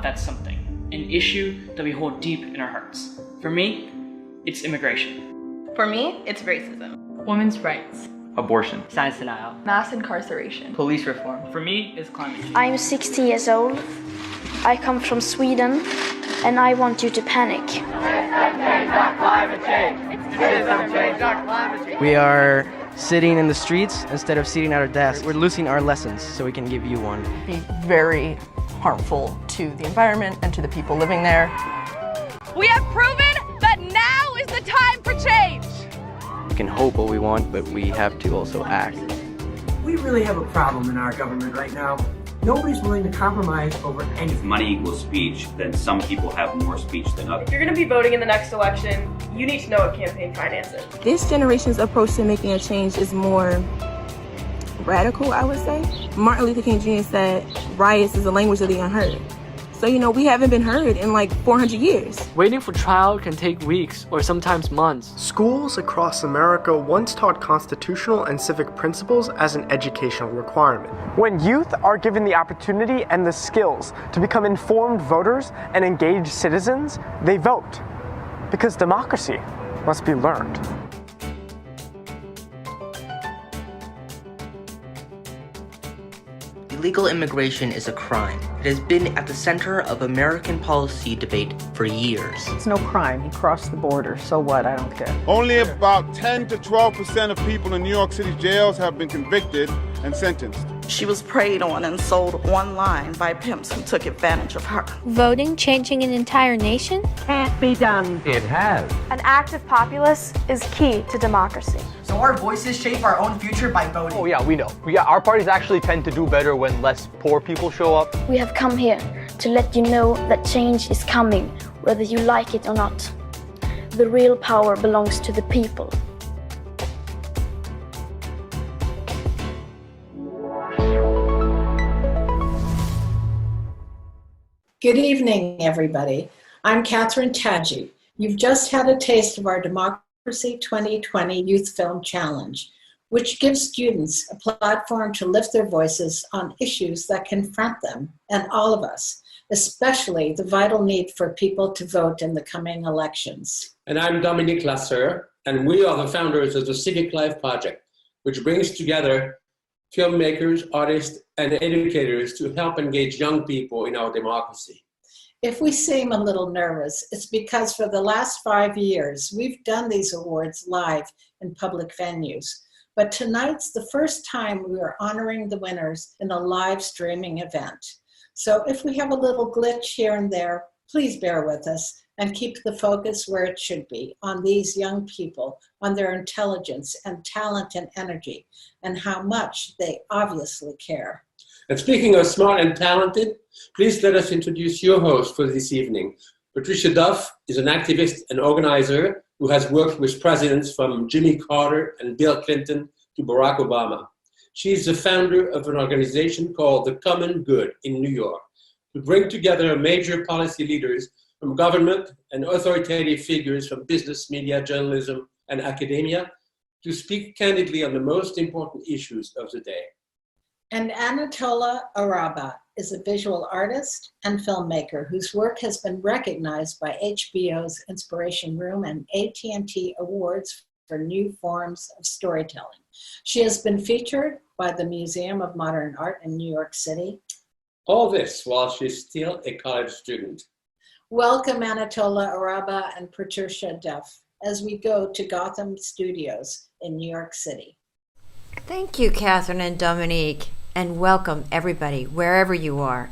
that's something, an issue that we hold deep in our hearts. For me, it's immigration. For me, it's racism. Women's rights. Abortion. Science denial. Mass incarceration. Police reform. For me, it's climate change. I'm 60 years old. I come from Sweden, and I want you to panic. We are sitting in the streets instead of sitting at our desks. We're losing our lessons so we can give you one. Be very harmful to the environment and to the people living there. We have proven that now is the time for change. We can hope what we want, but we have to also act. We really have a problem in our government right now. Nobody's willing to compromise over anything. If money equals speech, then some people have more speech than others. If you're going to be voting in the next election, you need to know what campaign finance is. This generation's approach to making a change is more radical, I would say. Martin Luther King Jr. said, riots is the language of the unheard. So, we haven't been heard in like 400 years. Waiting for trial can take weeks or sometimes months. Schools across America once taught constitutional and civic principles as an educational requirement. When youth are given the opportunity and the skills to become informed voters and engaged citizens, they vote. Because democracy must be learned. Illegal immigration is a crime. It has been at the center of American policy debate for years. It's no crime. He crossed the border. So what? I don't care. Only about 10 to 12% of people in New York City jails have been convicted and sentenced. She was preyed on and sold online by pimps who took advantage of her. Voting changing an entire nation? Can't be done. It has. An active populace is key to democracy. So our voices shape our own future by voting. Oh yeah, we know. Our parties actually tend to do better when less poor people show up. We have come here to let you know that change is coming, whether you like it or not. The real power belongs to the people. Good evening, everybody. I'm Catherine Tadji. You've just had a taste of our Democracy 2020 Youth Film Challenge, which gives students a platform to lift their voices on issues that confront them and all of us, especially the vital need for people to vote in the coming elections. And I'm Dominique Lasseur, and we are the founders of the Civic Life Project, which brings together filmmakers, artists, and educators to help engage young people in our democracy. If we seem a little nervous, it's because for the last 5 years, we've done these awards live in public venues. But tonight's the first time we are honoring the winners in a live streaming event. So if we have a little glitch here and there, please bear with us and keep the focus where it should be, on these young people, on their intelligence and talent and energy, and how much they obviously care. And speaking of smart and talented, please let us introduce your host for this evening. Patricia Duff is an activist and organizer who has worked with presidents from Jimmy Carter and Bill Clinton to Barack Obama. She is the founder of an organization called The Common Good in New York, to bring together major policy leaders from government and authoritative figures from business, media, journalism, and academia to speak candidly on the most important issues of the day. And Anatola Araba is a visual artist and filmmaker whose work has been recognized by HBO's Inspiration Room and AT&T Awards for new forms of storytelling. She has been featured by the Museum of Modern Art in New York City. All this while she's still a college student. Welcome, Anatola Araba and Patricia Duff, as we go to Gotham Studios in New York City. Thank you, Catherine and Dominique, and welcome everybody, wherever you are.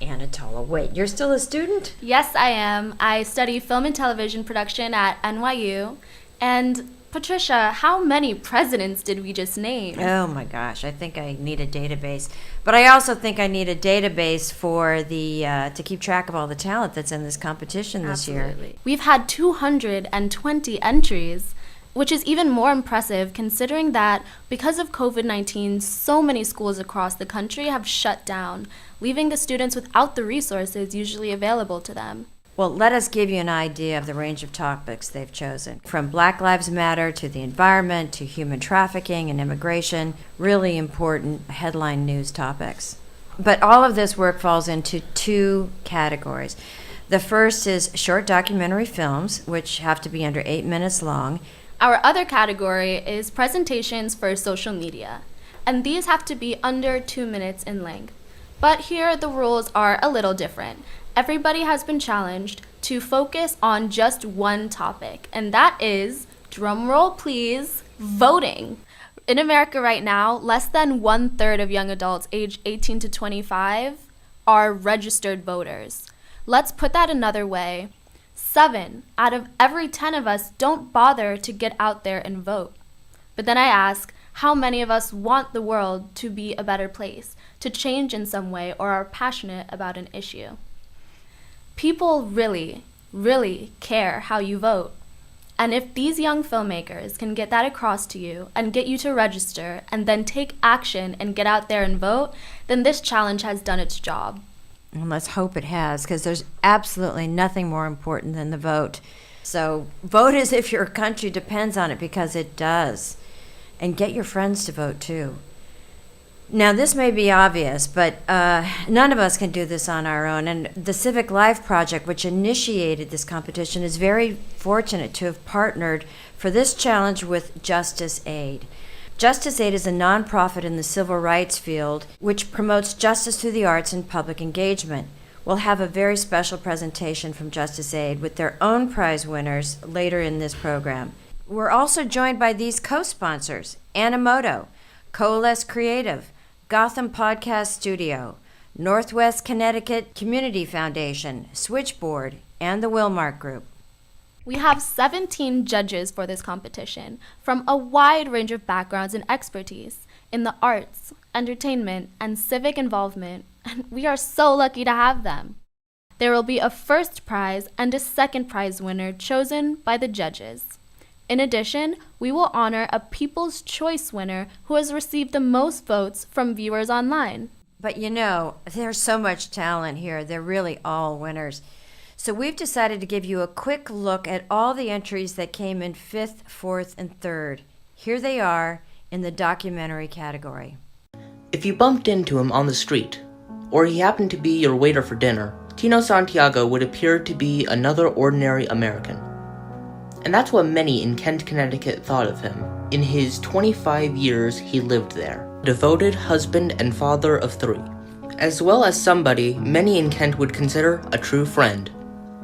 Anatola, wait, you're still a student? Yes, I am. I study film and television production at NYU. And Patricia, how many presidents did we just name? Oh my gosh, I think I need a database. But I also think I need a database for to keep track of all the talent that's in this competition this year. We've had 220 entries, which is even more impressive considering that because of COVID-19, so many schools across the country have shut down, leaving the students without the resources usually available to them. Well, let us give you an idea of the range of topics they've chosen. From Black Lives Matter to the environment to human trafficking and immigration, really important headline news topics. But all of this work falls into two categories. The first is short documentary films, which have to be under 8 minutes long. Our other category is presentations for social media, and these have to be under 2 minutes in length. But here the rules are a little different. Everybody has been challenged to focus on just one topic, and that is, drumroll please, voting. In America right now, less than 1/3 of young adults aged 18 to 25 are registered voters. Let's put that another way. 7 out of every 10 of us don't bother to get out there and vote. But then I ask, how many of us want the world to be a better place, to change in some way, or are passionate about an issue? People really, really care how you vote. And if these young filmmakers can get that across to you and get you to register and then take action and get out there and vote, then this challenge has done its job. And let's hope it has, because there's absolutely nothing more important than the vote. So vote as if your country depends on it, because it does. And get your friends to vote too. Now, this may be obvious, but none of us can do this on our own. And the Civic Life Project, which initiated this competition, is very fortunate to have partnered for this challenge with Justice Aid. Justice Aid is a nonprofit in the civil rights field which promotes justice through the arts and public engagement. We'll have a very special presentation from Justice Aid with their own prize winners later in this program. We're also joined by these co-sponsors: Animoto, Coalesce Creative, Gotham Podcast Studio, Northwest Connecticut Community Foundation, Switchboard, and the Wilmark Group. We have 17 judges for this competition from a wide range of backgrounds and expertise in the arts, entertainment, and civic involvement, and we are so lucky to have them. There will be a first prize and a second prize winner chosen by the judges. In addition, we will honor a People's Choice winner who has received the most votes from viewers online. But you know, there's so much talent here. They're really all winners. So we've decided to give you a quick look at all the entries that came in 5th, 4th, and 3rd. Here they are in the documentary category. If you bumped into him on the street, or he happened to be your waiter for dinner, Tino Santiago would appear to be another ordinary American. And that's what many in Kent, Connecticut thought of him in his 25 years he lived there. Devoted husband and father of 3, as well as somebody many in Kent would consider a true friend.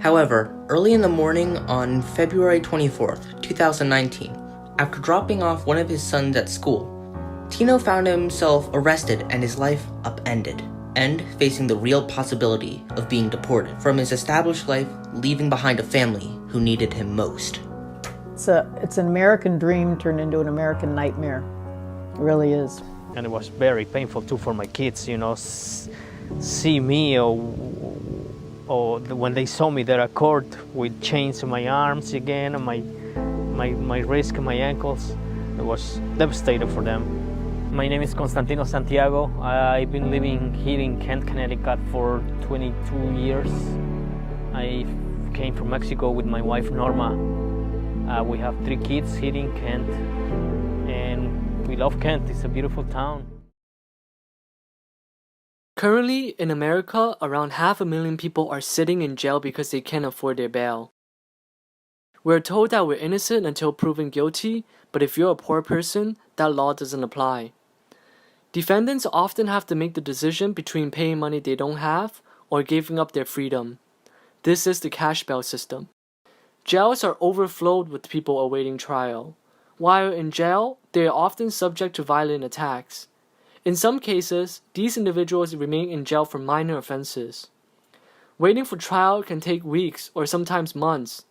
However, early in the morning on February 24th, 2019, after dropping off one of his sons at school, Tino found himself arrested and his life upended, and facing the real possibility of being deported from his established life, leaving behind a family who needed him most. It's an American dream turned into an American nightmare. It really is. And it was very painful too for my kids, you know, see me or when they saw me there at court with chains in my arms again, and my wrists and my ankles. It was devastating for them. My name is Constantino Santiago. I've been living here in Kent, Connecticut for 22 years. I came from Mexico with my wife Norma. We have 3 kids here in Kent, and we love Kent. It's a beautiful town. Currently, in America, around 500,000 people are sitting in jail because they can't afford their bail. We're told that we're innocent until proven guilty, but if you're a poor person, that law doesn't apply. Defendants often have to make the decision between paying money they don't have or giving up their freedom. This is the cash bail system. Jails are overflowed with people awaiting trial. While in jail, they are often subject to violent attacks. In some cases, these individuals remain in jail for minor offenses. Waiting for trial can take weeks or sometimes months.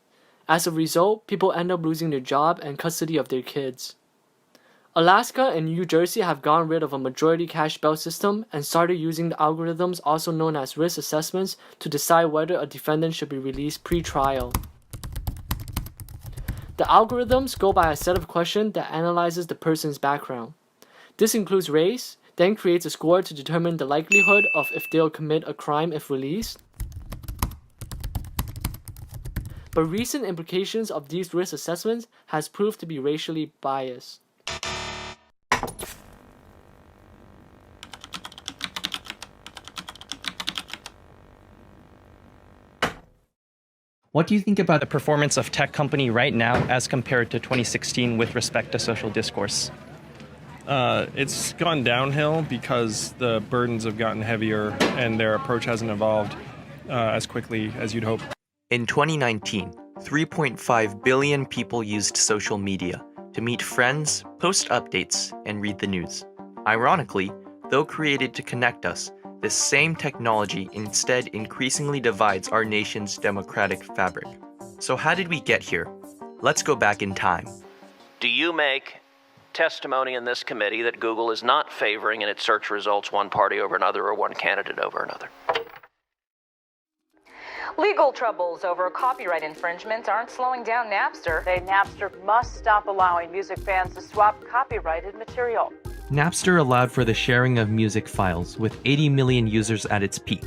As a result, people end up losing their job and custody of their kids. Alaska and New Jersey have gotten rid of a majority cash bail system and started using the algorithms also known as risk assessments to decide whether a defendant should be released pre-trial. The algorithms go by a set of questions that analyzes the person's background. This includes race, then creates a score to determine the likelihood of if they'll commit a crime if released. But recent implications of these risk assessments has proved to be racially biased. What do you think about the performance of tech company right now as compared to 2016 with respect to social discourse? It's gone downhill because the burdens have gotten heavier and their approach hasn't evolved as quickly as you'd hope. In 2019, 3.5 billion people used social media to meet friends, post updates, and read the news. Ironically, though created to connect us, this same technology instead increasingly divides our nation's democratic fabric. So how did we get here? Let's go back in time. Do you make testimony in this committee that Google is not favoring in its search results one party over another or one candidate over another? Legal troubles over copyright infringements aren't slowing down Napster. Napster must stop allowing music fans to swap copyrighted material. Napster allowed for the sharing of music files with 80 million users at its peak.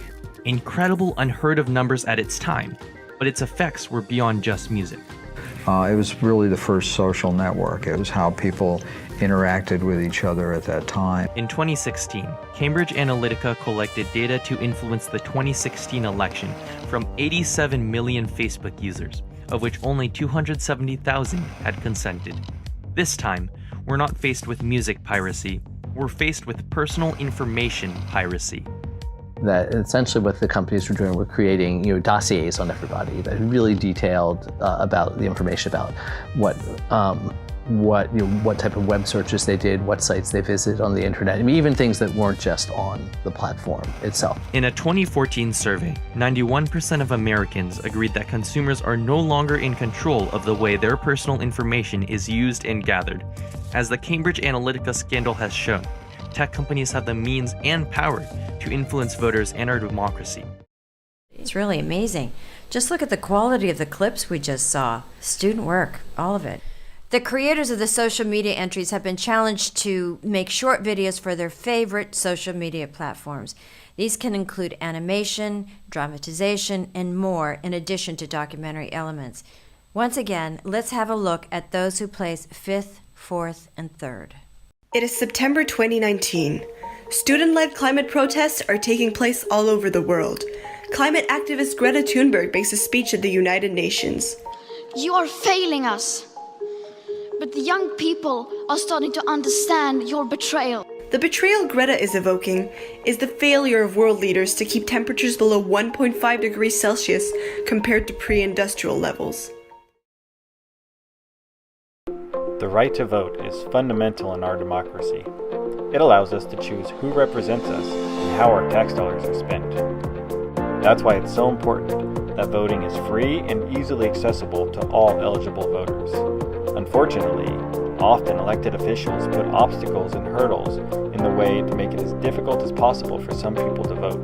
Incredible, unheard of numbers at its time, but its effects were beyond just music. It was really the first social network. It was how people interacted with each other at that time. In 2016, Cambridge Analytica collected data to influence the 2016 election from 87 million Facebook users, of which only 270,000 had consented. This time, we're not faced with music piracy, we're faced with personal information piracy. That essentially what the companies were doing were creating, dossiers on everybody that really detailed about the information about what type of web searches they did, what sites they visited on the internet. I mean, even things that weren't just on the platform itself. In a 2014 survey, 91% of Americans agreed that consumers are no longer in control of the way their personal information is used and gathered. As the Cambridge Analytica scandal has shown, tech companies have the means and power to influence voters and our democracy. It's really amazing. Just look at the quality of the clips we just saw. Student work, all of it. The creators of the social media entries have been challenged to make short videos for their favorite social media platforms. These can include animation, dramatization, and more, in addition to documentary elements. Once again, let's have a look at those who place 5th, 4th, and 3rd. It is September 2019. Student-led climate protests are taking place all over the world. Climate activist Greta Thunberg makes a speech at the United Nations. You are failing us. But the young people are starting to understand your betrayal. The betrayal Greta is evoking is the failure of world leaders to keep temperatures below 1.5 degrees Celsius compared to pre-industrial levels. The right to vote is fundamental in our democracy. It allows us to choose who represents us and how our tax dollars are spent. That's why it's so important that voting is free and easily accessible to all eligible voters. Unfortunately, often elected officials put obstacles and hurdles in the way to make it as difficult as possible for some people to vote.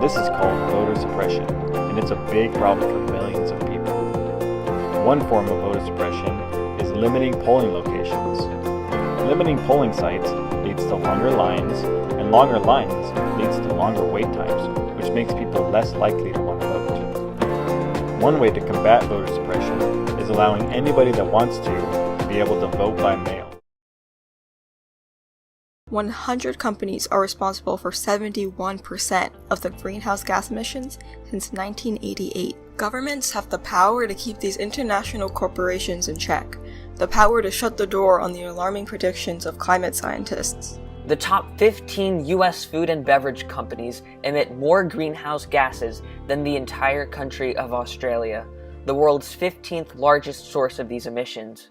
This is called voter suppression, and it's a big problem for millions of people. One form of voter suppression is limiting polling locations. Limiting polling sites leads to longer lines, and longer lines leads to longer wait times, which makes people less likely to want to vote. One way to combat voter suppression is allowing anybody that wants to be able to vote by mail. 100 companies are responsible for 71% of the greenhouse gas emissions since 1988. Governments have the power to keep these international corporations in check, the power to shut the door on the alarming predictions of climate scientists. The top 15 U.S. food and beverage companies emit more greenhouse gases than the entire country of Australia, the world's 15th largest source of these emissions.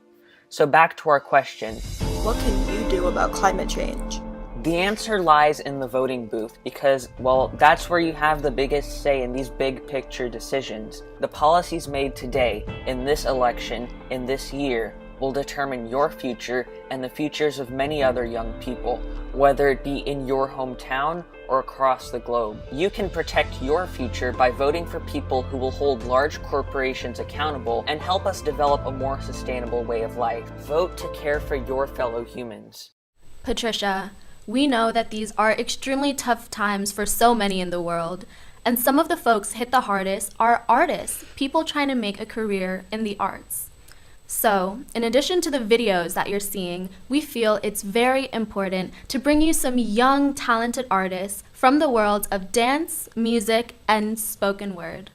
So back to our question. What can you do about climate change? The answer lies in the voting booth because, well, that's where you have the biggest say in these big picture decisions. The policies made today, in this election, in this year, will determine your future and the futures of many other young people, whether it be in your hometown or across the globe. You can protect your future by voting for people who will hold large corporations accountable and help us develop a more sustainable way of life. Vote to care for your fellow humans. Patricia, we know that these are extremely tough times for so many in the world, and some of the folks hit the hardest are artists, people trying to make a career in the arts. So, in addition to the videos that you're seeing, we feel it's very important to bring you some young, talented artists from the worlds of dance, music, and spoken word.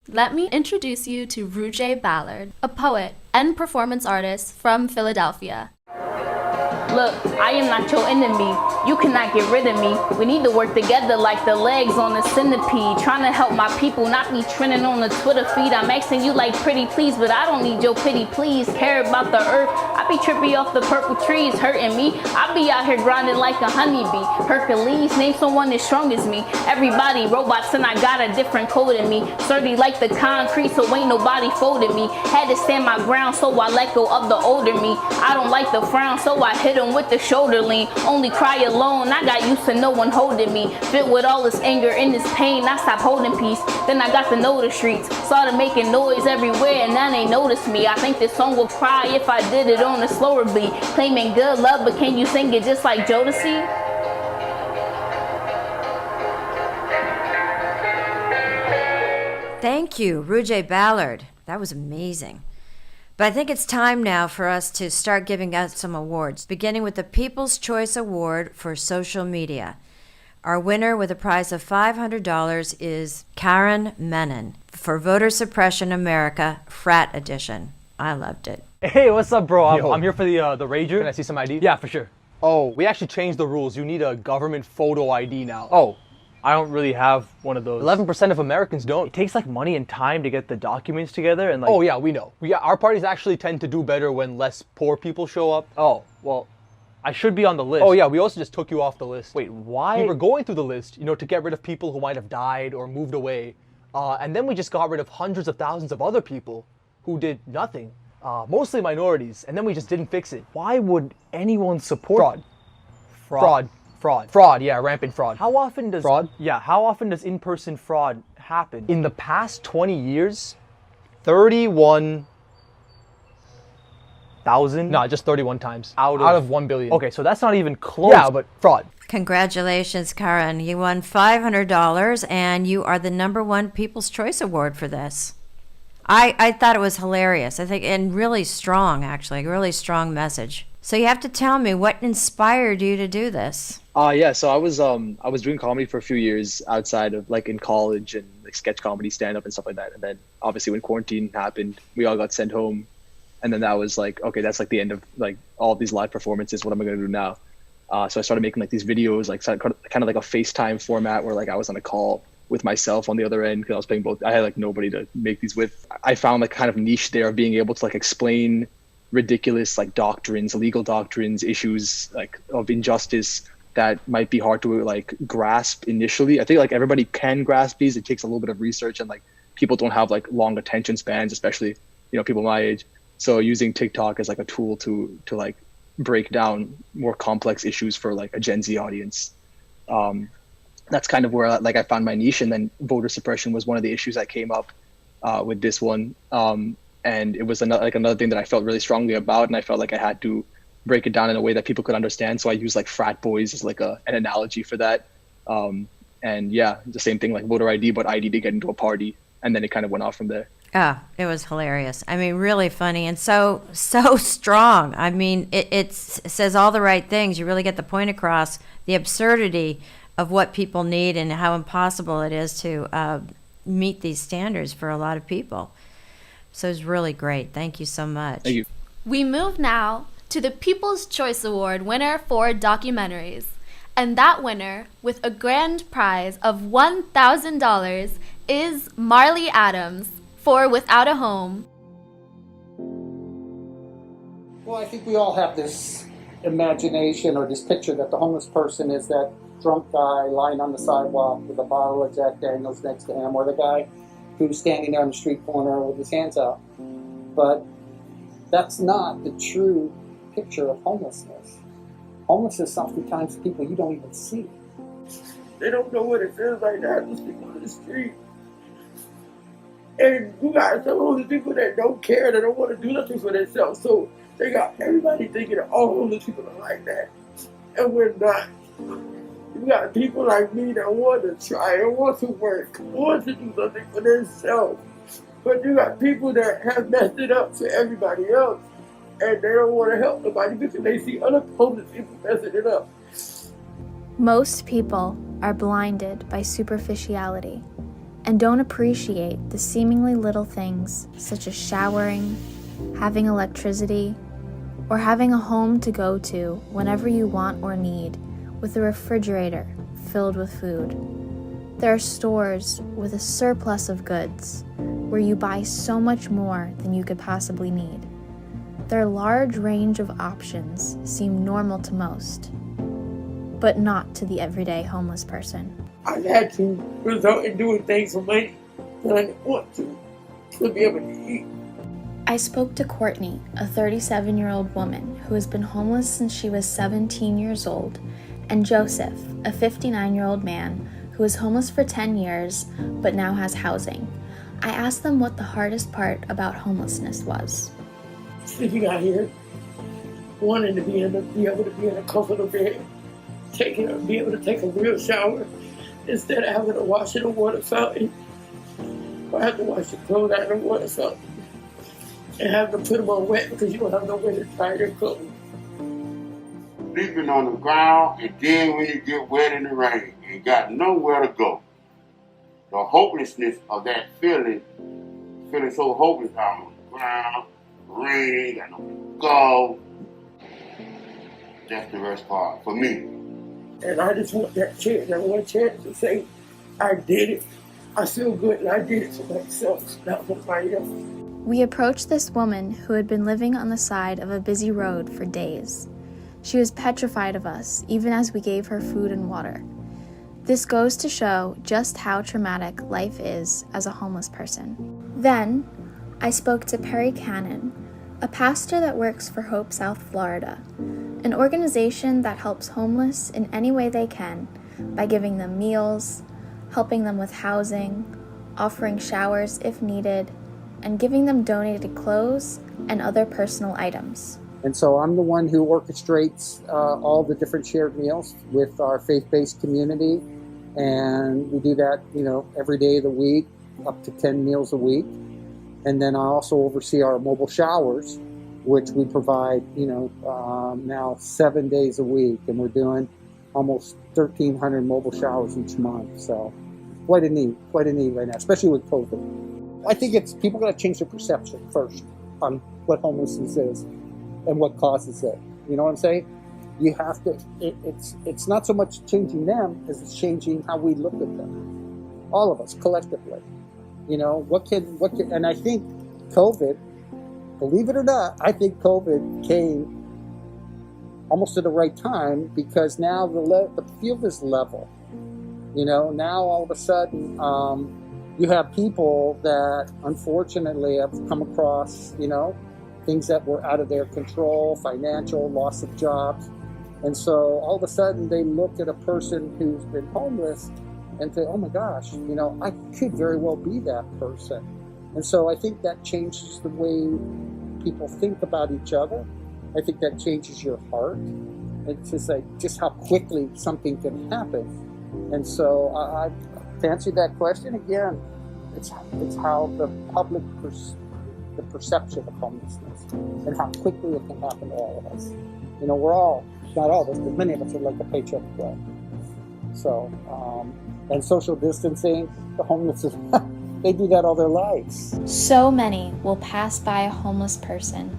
Let me introduce you to Rujay Ballard, a poet and performance artist from Philadelphia. Look, I am not your enemy. You cannot get rid of me. We need to work together like the legs on a centipede. Trying to help my people, not be trending on the Twitter feed. I'm asking you like pretty please, but I don't need your pity, please. Care about the earth. I be trippy off the purple trees, hurting me. I be out here grinding like a honeybee. Hercules, name someone as strong as me. Everybody robots and I got a different code in me. Sturdy like the concrete, so ain't nobody folding me. Had to stand my ground, so I let go of the older me. I don't like the frown, so I hit him with the shoulder lean. Only cry alone, I got used to no one holding me. Filled with all this anger and this pain, I stopped holding peace. Then I got to know the streets, started making noise everywhere, and now they noticed me. I think this song will cry if I did it on a slower beat. Claiming good love, but can you sing it just like Jodeci? Thank you, Rujay Ballard. That was amazing. But I think it's time now for us to start giving out some awards, beginning with the People's Choice Award for social media. Our winner with a prize of $500 is Karen Menon for Voter Suppression America Frat Edition. I loved it. Hey, what's up, bro? Yo. I'm here for the Rager. Can I see some ID? Yeah, for sure. Oh, we actually changed the rules. You need a government photo ID now. Oh, I don't really have one of those. 11% of Americans don't. It takes like money and time to get the documents together and like... Oh yeah, we know. Our parties actually tend to do better when less poor people show up. Oh, well, I should be on the list. Oh yeah, we also just took you off the list. Wait, why? We were going through the list, to get rid of people who might have died or moved away. And then we just got rid of hundreds of thousands of other people who did nothing. Mostly minorities, and then we just didn't fix it. Why would anyone support... Fraud, yeah, rampant fraud. How often does... Fraud? Yeah, how often does in-person fraud happen? In the past 20 years, 31,000? No, just 31 times. Out of 1 billion. Okay, so that's not even close. Yeah, but fraud. Congratulations, Karen. You won $500, and you are the #1 People's Choice Award for this. I thought it was hilarious. I think, and really strong, actually, a really strong message. So you have to tell me what inspired you to do this. Yeah, so I was doing comedy for a few years outside of in college and sketch comedy, stand up and stuff like that. And then obviously when quarantine happened, we all got sent home. And then that was okay, that's the end of all of these live performances. What am I going to do now? So I started making these videos, kind of like a FaceTime format where I was on a call with myself on the other end because I was playing both. I had nobody to make these with. I found kind of niche there of being able to explain ridiculous doctrines, legal doctrines, issues of injustice that might be hard to grasp initially. I think everybody can grasp these. It takes a little bit of research and people don't have long attention spans, especially people my age. So using TikTok as a tool to break down more complex issues for a Gen Z audience. That's kind of where I found my niche, and then voter suppression was one of the issues that came up with this one. And it was another thing that I felt really strongly about, and I felt I had to break it down in a way that people could understand. So I use frat boys as an analogy for that. And yeah, the same thing voter ID, but ID to get into a party, and then it kind of went off from there. Oh, it was hilarious. I mean, really funny and so strong. I mean, it says all the right things. You really get the point across, the absurdity of what people need and how impossible it is to meet these standards for a lot of people. So it's really great. Thank you so much. Thank you. We move now to the People's Choice Award winner for documentaries. And that winner, with a grand prize of $1,000, is Marley Adams for Without a Home. Well, I think we all have this imagination or this picture that the homeless person is that drunk guy lying on the sidewalk with a bottle of Jack Daniels next to him, or the guy who's standing there on the street corner with his hands out. But that's not the true picture of homelessness. Homelessness is sometimes people you don't even see. They don't know what it feels like to have to sleep on the street. And you got some homeless people that don't care, that don't want to do nothing for themselves. So they got everybody thinking that all homeless people are like that. And we're not. You got people like me that want to try and want to work, want to do something for themselves. But you got people that have messed it up for everybody else, and they don't want to help nobody because they see other homeless people messing it up. Most people are blinded by superficiality. and don't appreciate the seemingly little things such as showering, having electricity, or having a home to go to whenever you want or need, with a refrigerator filled with food. There are stores with a surplus of goods where you buy so much more than you could possibly need. Their large range of options seem normal to most, but not to the everyday homeless person. I've had to resort in doing things for money that I didn't want to be able to eat. I spoke to Courtney, a 37-year-old woman who has been homeless since she was 17 years old, and Joseph, a 59-year-old man who was homeless for 10 years but now has housing. I asked them what the hardest part about homelessness was. Sleeping out here, wanting to be able to be in a comfortable bed, be able to take a real shower instead of having to wash in a water fountain, or have to wash your clothes out in a water fountain, and have to put them on wet because you don't have no way to dry your clothes. Sleeping on the ground, and then when you get wet in the rain, you got nowhere to go. The hopelessness of that feeling so hopeless out on the ground, rain, got nowhere to go. That's the worst part for me. And I just want that one chance to say, I did it. I feel good and I did it for myself, not for somebody else. We approached this woman who had been living on the side of a busy road for days. She was petrified of us, even as we gave her food and water. This goes to show just how traumatic life is as a homeless person. Then, I spoke to Perry Cannon, a pastor that works for Hope South Florida, an organization that helps homeless in any way they can by giving them meals, helping them with housing, offering showers if needed, and giving them donated clothes and other personal items. And so I'm the one who orchestrates all the different shared meals with our faith-based community. And we do that, every day of the week, up to 10 meals a week. And then I also oversee our mobile showers, which we provide, now 7 days a week. And we're doing almost 1,300 mobile showers each month. So quite a need right now, especially with COVID. I think people got to change their perception first on what homelessness is and what causes it. You know what I'm saying? You have to, it's not so much changing them as it's changing how we look at them. All of us collectively. What can, and I think COVID, believe it or not, I think COVID came almost at the right time because now the field is level. Now all of a sudden, you have people that unfortunately have come across, things that were out of their control, financial, loss of jobs. And so all of a sudden they look at a person who's been homeless and say, oh my gosh, I could very well be that person. And so I think that changes the way people think about each other. I think that changes your heart. It's just how quickly something can happen. And so to answer that question again, it's how the public the perception of homelessness and how quickly it can happen to all of us. We're all, not all of us, but many of us are like a paycheck away. So, and social distancing, the homeless, they do that all their lives. So many will pass by a homeless person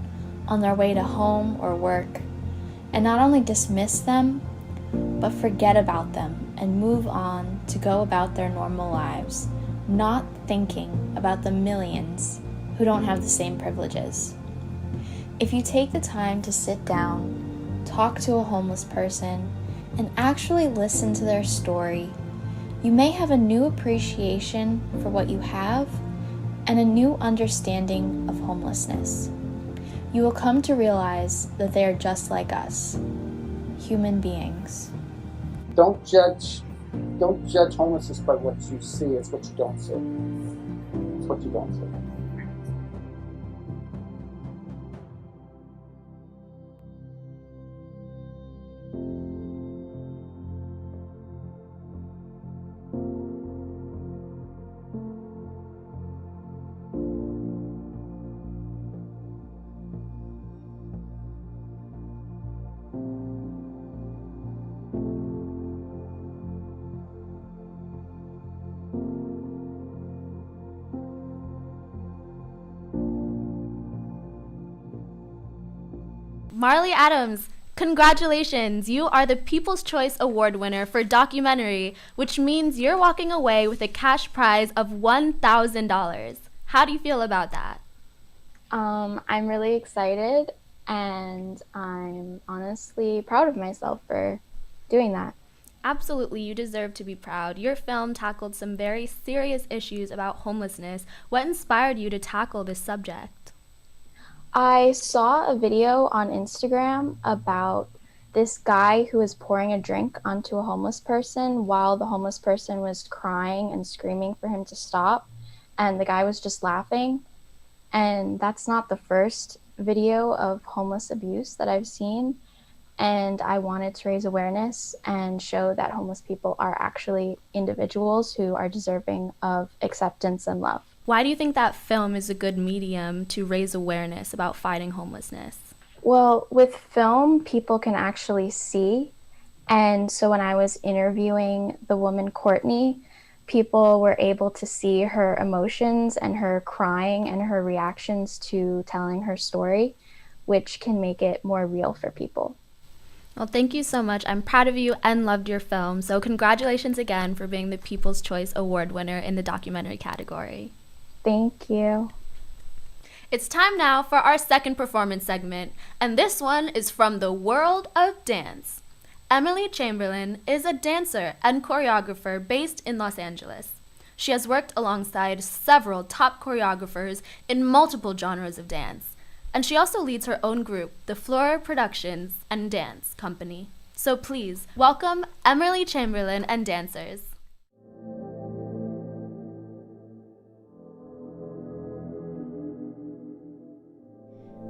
on their way to home or work and not only dismiss them, but forget about them and move on to go about their normal lives, not thinking about the millions who don't have the same privileges. If you take the time to sit down, talk to a homeless person, and actually listen to their story, you may have a new appreciation for what you have and a new understanding of homelessness. You will come to realize that they are just like us, human beings. Don't judge homelessness by what you see, it's what you don't see. It's what you don't see. Marley Adams, congratulations! You are the People's Choice Award winner for documentary, which means you're walking away with a cash prize of $1,000. How do you feel about that? I'm really excited, and I'm honestly proud of myself for doing that. Absolutely, you deserve to be proud. Your film tackled some very serious issues about homelessness. What inspired you to tackle this subject? I saw a video on Instagram about this guy who was pouring a drink onto a homeless person while the homeless person was crying and screaming for him to stop, and the guy was just laughing. And that's not the first video of homeless abuse that I've seen. And I wanted to raise awareness and show that homeless people are actually individuals who are deserving of acceptance and love. Why do you think that film is a good medium to raise awareness about fighting homelessness? Well, with film, people can actually see. And so when I was interviewing the woman, Courtney, people were able to see her emotions and her crying and her reactions to telling her story, which can make it more real for people. Well, thank you so much. I'm proud of you and loved your film. So congratulations again for being the People's Choice Award winner in the documentary category. Thank you. It's time now for our second performance segment, and this one is from the world of dance. Emily Chamberlain is a dancer and choreographer based in Los Angeles. She has worked alongside several top choreographers in multiple genres of dance, and she also leads her own group, the Flora Productions and Dance Company. So please, welcome Emily Chamberlain and dancers.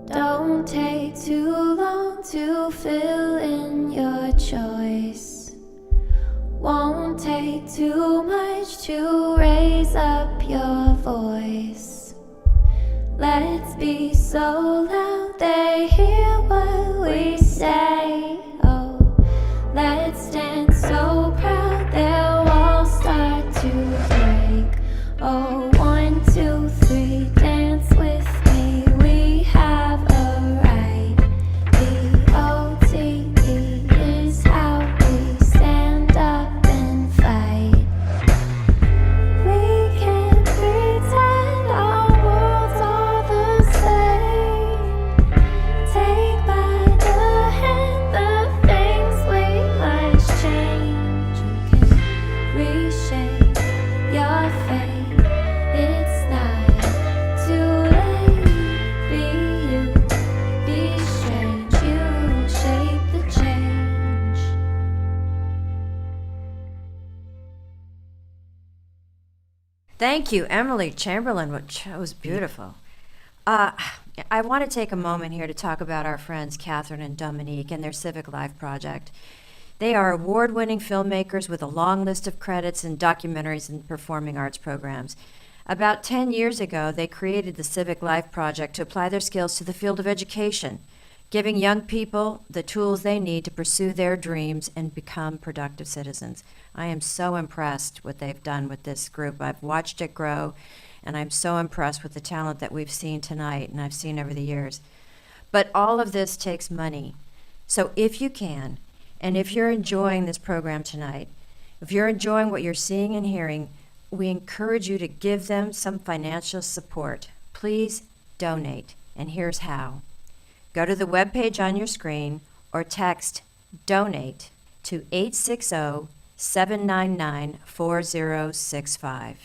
Don't take too long to fill in your choice. Won't take too much to raise up your voice. Let's be so loud they hear what we say. Oh, let's dance so proud they'll all start to break. Oh, 1, 2, 3, dance with me. We have a right. EOTE is how we stand up and fight. We can't pretend our worlds are the same. Take by the hand the things we must change. You can reshape your fate. It's not too late. Be you, be strange. You shape the change. Thank you, Emily Chamberlain, which was beautiful. I want to take a moment here to talk about our friends Catherine and Dominique and their Civic Life project. They are award-winning filmmakers with a long list of credits in documentaries and performing arts programs. About 10 years ago, they created the Civic Life project to apply their skills to the field of education, giving young people the tools they need to pursue their dreams and become productive citizens. I am so impressed what they've done with this group. I've watched it grow, and I'm so impressed with the talent that we've seen tonight and I've seen over the years. But all of this takes money. So if you can, and if you're enjoying this program tonight, if you're enjoying what you're seeing and hearing, we encourage you to give them some financial support. Please donate, and here's how. Go to the webpage on your screen or text DONATE to 860-799-4065.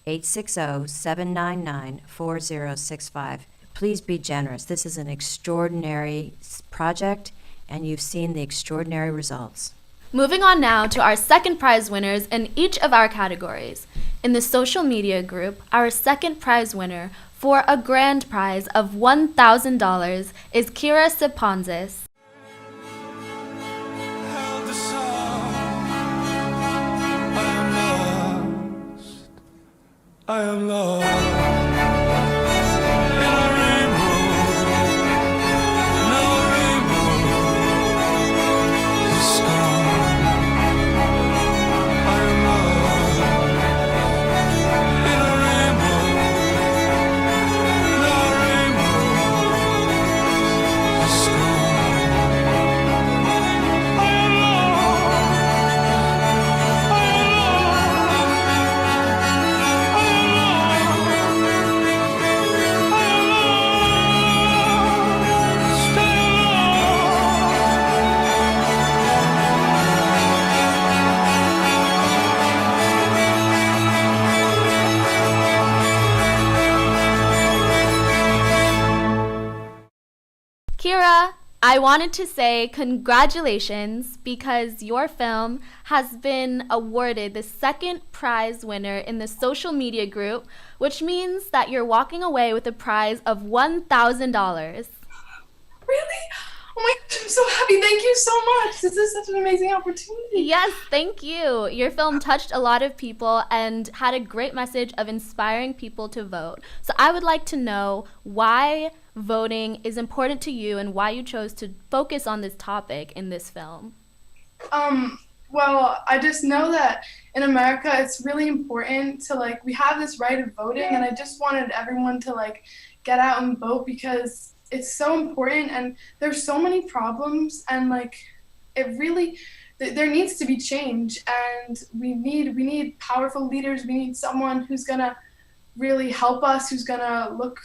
860-799-4065. Please be generous. This is an extraordinary project, and you've seen the extraordinary results. Moving on now to our second prize winners in each of our categories. In the social media group, our second prize winner for a grand prize of $1,000 is Kira Siponzis. I am lost. Ira, I wanted to say congratulations because your film has been awarded the second prize winner in the social media group, which means that you're walking away with a prize of $1,000. Really? Oh my gosh, I'm so happy. Thank you so much. This is such an amazing opportunity. Yes, thank you. Your film touched a lot of people and had a great message of inspiring people to vote. So I would like to know why voting is important to you and why you chose to focus on this topic in this film. Well, I just know that in America it's really important to we have this right of voting, and I just wanted everyone to get out and vote because it's so important, and there's so many problems, and it really there needs to be change, and we need powerful leaders. We need someone who's gonna really help us, who's gonna look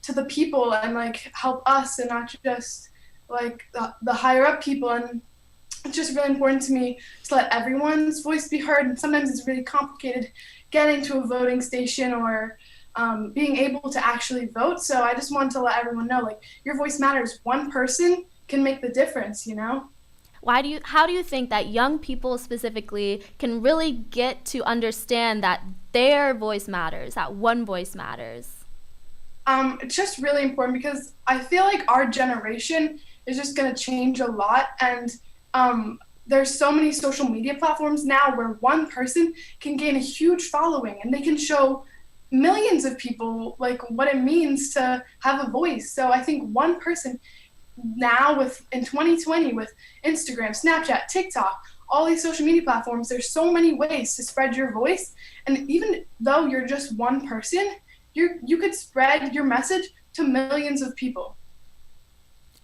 to the people and help us, and not just the higher up people. And it's just really important to me to let everyone's voice be heard, and sometimes it's really complicated getting to a voting station or being able to actually vote. So I just wanted to let everyone know, your voice matters. One person can make the difference, you know? How do you think that young people specifically can really get to understand that their voice matters, that one voice matters? It's just really important because I feel like our generation is just going to change a lot, and there's so many social media platforms now where one person can gain a huge following, and they can show millions of people what it means to have a voice. So I think one person now in 2020 with Instagram, Snapchat, TikTok, all these social media platforms, there's so many ways to spread your voice. And even though you're just one person, you could spread your message to millions of people.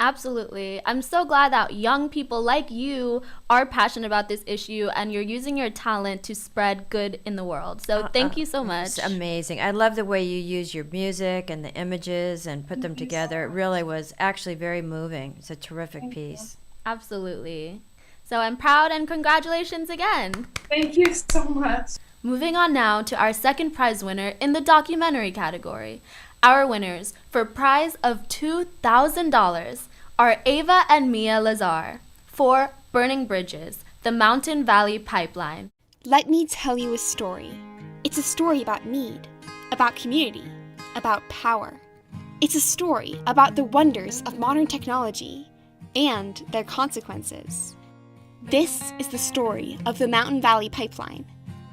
Absolutely. I'm so glad that young people like you are passionate about this issue and you're using your talent to spread good in the world. So thank you so much. It's amazing. I love the way you use your music and the images and put them together. It really was actually very moving. It's a terrific piece. Absolutely. So I'm proud, and congratulations again. Thank you so much. Moving on now to our second prize winner in the documentary category. Our winners for a prize of $2,000 are Ava and Mia Lazar for Burning Bridges, the Mountain Valley Pipeline. Let me tell you a story. It's a story about need, about community, about power. It's a story about the wonders of modern technology and their consequences. This is the story of the Mountain Valley Pipeline,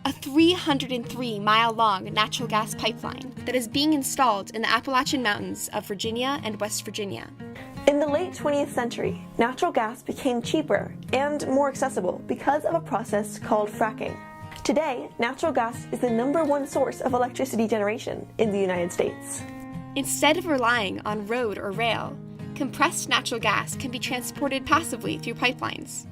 a 303-mile-long natural gas pipeline that is being installed in the Appalachian Mountains of Virginia and West Virginia. In the late 20th century, natural gas became cheaper and more accessible because of a process called fracking. Today, natural gas is the #1 source of electricity generation in the United States. Instead of relying on road or rail, compressed natural gas can be transported passively through pipelines.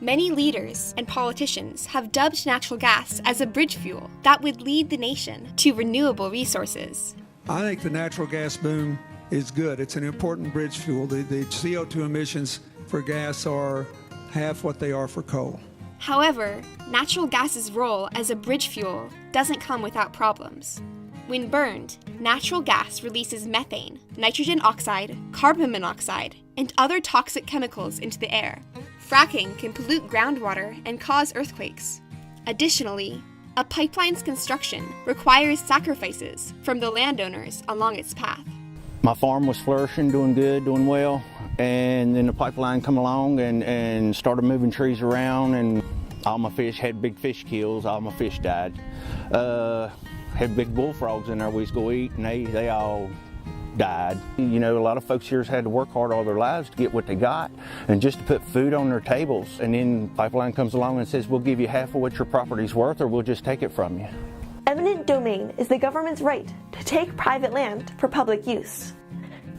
Many leaders and politicians have dubbed natural gas as a bridge fuel that would lead the nation to renewable resources. I think the natural gas boom is good. It's an important bridge fuel. The CO2 emissions for gas are half what they are for coal. However, natural gas's role as a bridge fuel doesn't come without problems. When burned, natural gas releases methane, nitrogen oxide, carbon monoxide, and other toxic chemicals into the air. Fracking can pollute groundwater and cause earthquakes. Additionally, a pipeline's construction requires sacrifices from the landowners along its path. My farm was flourishing, doing good, doing well, and then the pipeline come along and started moving trees around, and all my fish had big fish kills, all my fish died. Had big bullfrogs in there we used to go eat, and they all died. You know, a lot of folks here had to work hard all their lives to get what they got and just to put food on their tables, and then pipeline comes along and says, we'll give you half of what your property's worth, or we'll just take it from you. Eminent domain is the government's right to take private land for public use.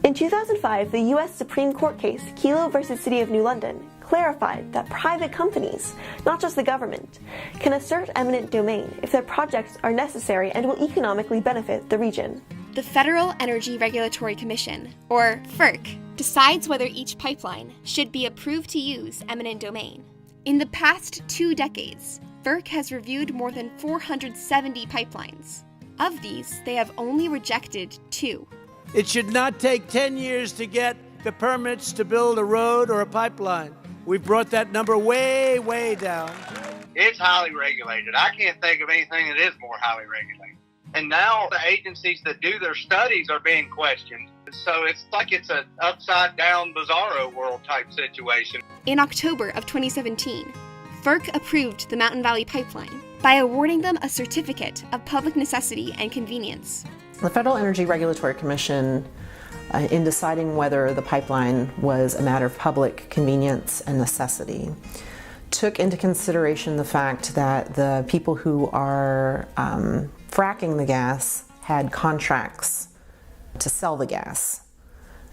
In 2005, the U.S. Supreme Court case Kelo v. City of New London clarified that private companies, not just the government, can assert eminent domain if their projects are necessary and will economically benefit the region. The Federal Energy Regulatory Commission, or FERC, decides whether each pipeline should be approved to use eminent domain. In the past 2 decades, FERC has reviewed more than 470 pipelines. Of these, they have only rejected 2. It should not take 10 years to get the permits to build a road or a pipeline. We've brought that number way, way down. It's highly regulated. I can't think of anything that is more highly regulated. And now the agencies that do their studies are being questioned. So it's like it's an upside-down bizarro world type situation. In October of 2017, FERC approved the Mountain Valley Pipeline by awarding them a certificate of public necessity and convenience. The Federal Energy Regulatory Commission, in deciding whether the pipeline was a matter of public convenience and necessity, took into consideration the fact that the people who are fracking the gas had contracts to sell the gas.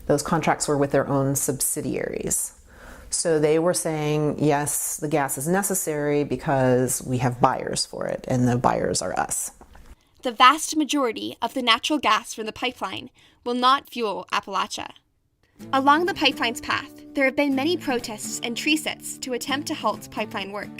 Those contracts were with their own subsidiaries. So they were saying, yes, the gas is necessary because we have buyers for it, and the buyers are us. The vast majority of the natural gas from the pipeline will not fuel Appalachia. Along the pipeline's path, there have been many protests and tree sits to attempt to halt pipeline work.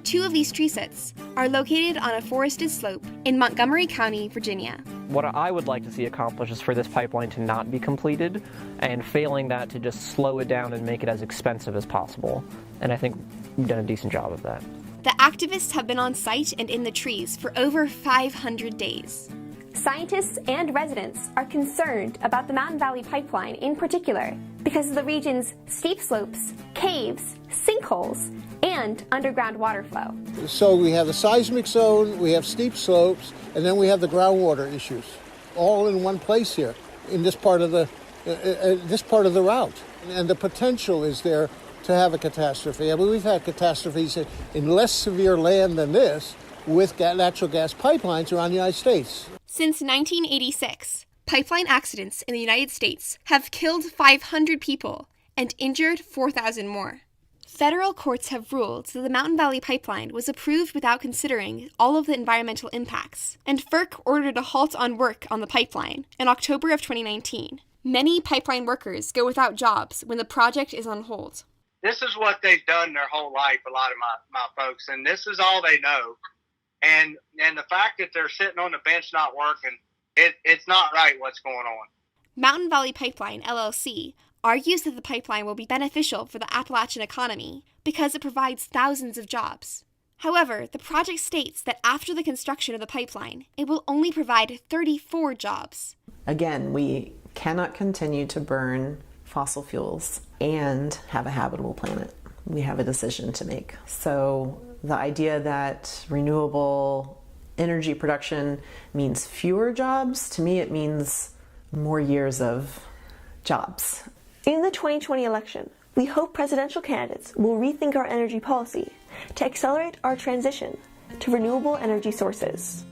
2 of these tree sits are located on a forested slope in Montgomery County, Virginia. What I would like to see accomplished is for this pipeline to not be completed, and failing that, to just slow it down and make it as expensive as possible. And I think we've done a decent job of that. The activists have been on site and in the trees for over 500 days. Scientists and residents are concerned about the Mountain Valley Pipeline in particular because of the region's steep slopes, caves, sinkholes, and underground water flow. So we have the seismic zone, we have steep slopes, and then we have the groundwater issues, all in one place here, in this part of the route. And the potential is there to have a catastrophe. I mean, we've had catastrophes in less severe land than this with natural gas pipelines around the United States. Since 1986, pipeline accidents in the United States have killed 500 people and injured 4,000 more. Federal courts have ruled that the Mountain Valley Pipeline was approved without considering all of the environmental impacts, and FERC ordered a halt on work on the pipeline in October of 2019. Many pipeline workers go without jobs when the project is on hold. This is what they've done their whole life, a lot of my folks, and this is all they know. And the fact that they're sitting on the bench not working, it's not right what's going on. Mountain Valley Pipeline, LLC, argues that the pipeline will be beneficial for the Appalachian economy because it provides thousands of jobs. However, the project states that after the construction of the pipeline, it will only provide 34 jobs. Again, we cannot continue to burn fossil fuels and have a habitable planet. We have a decision to make. So the idea that renewable energy production means fewer jobs, to me it means more years of jobs. In the 2020 election, we hope presidential candidates will rethink our energy policy to accelerate our transition to renewable energy sources.